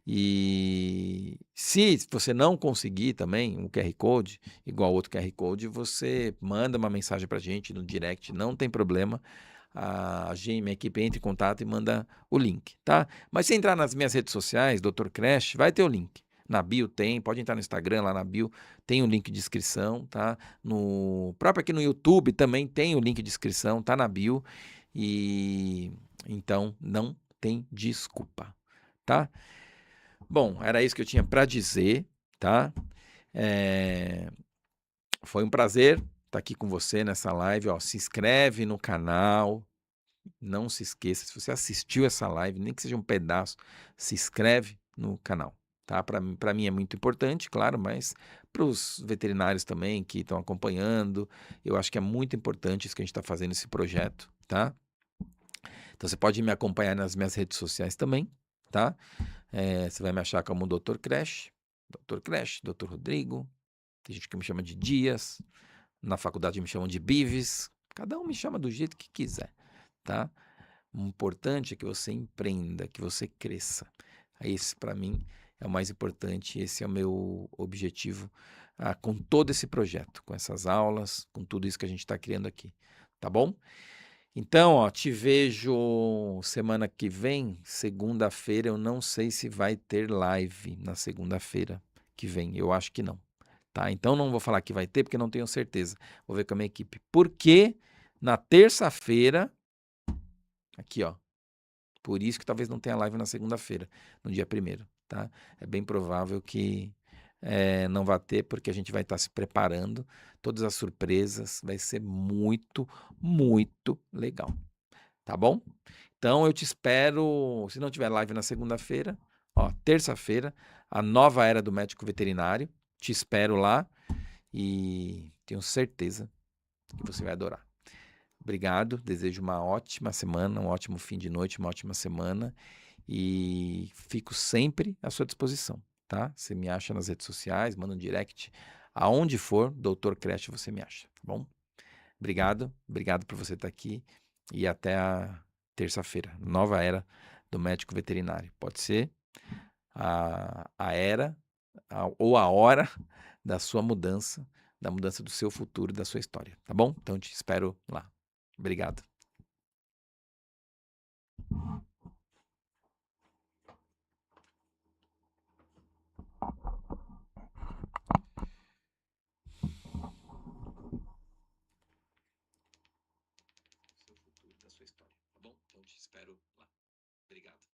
E se você não conseguir também um QR Code, igual outro QR Code, você manda uma mensagem para a gente no direct, não tem problema. A gente, minha equipe entra em contato e manda o link, tá? Mas se entrar nas minhas redes sociais, Dr. Crash, vai ter o link. Na bio tem, pode entrar no Instagram, lá na bio tem o link de inscrição, tá? No próprio aqui no YouTube também tem o link de inscrição, tá na bio. E então não tem desculpa, tá? Bom, era isso que eu tinha para dizer, tá? Foi um prazer estar aqui com você nessa live. Ó, se inscreve no canal, não se esqueça, se você assistiu essa live, nem que seja um pedaço, se inscreve no canal, tá? Para mim é muito importante, claro, mas para os veterinários também que estão acompanhando, eu acho que é muito importante isso que a gente está fazendo, esse projeto, tá? Então você pode me acompanhar nas minhas redes sociais também, tá? Você vai me achar como Dr. Crash, Dr. Crash, Dr. Rodrigo. Tem gente que me chama de Dias, na faculdade me chamam de Bives. Cada um me chama do jeito que quiser, tá? O importante é que você empreenda, que você cresça. Esse, para mim, é o mais importante. Esse é o meu objetivo com todo esse projeto, com essas aulas, com tudo isso que a gente está criando aqui, tá bom? Então, ó, te vejo semana que vem, segunda-feira. Eu não sei se vai ter live na segunda-feira que vem. Eu acho que não, tá? Então não vou falar que vai ter porque não tenho certeza. Vou ver com a minha equipe. Porque na terça-feira, aqui, ó. Por isso que talvez não tenha live na segunda-feira, no dia 1º, tá? É bem provável que não vá ter, porque a gente vai estar se preparando. Todas as surpresas, vai ser muito, muito legal. Tá bom? Então eu te espero, se não tiver live na segunda-feira, ó, terça-feira, a nova era do médico veterinário. Te espero lá e tenho certeza que você vai adorar. Obrigado, desejo uma ótima semana, um ótimo fim de noite, uma ótima semana e fico sempre à sua disposição, tá? Você me acha nas redes sociais, manda um direct, aonde for, Dr. Crash, você me acha, tá bom? Obrigado por você estar aqui e até a terça-feira. Nova era do médico veterinário. Pode ser a era ou a hora da sua mudança, da mudança do seu futuro, da sua história, tá bom? Então te espero lá. Obrigado. Seu futuro, da sua história, tá bom? Então te espero lá. Obrigado.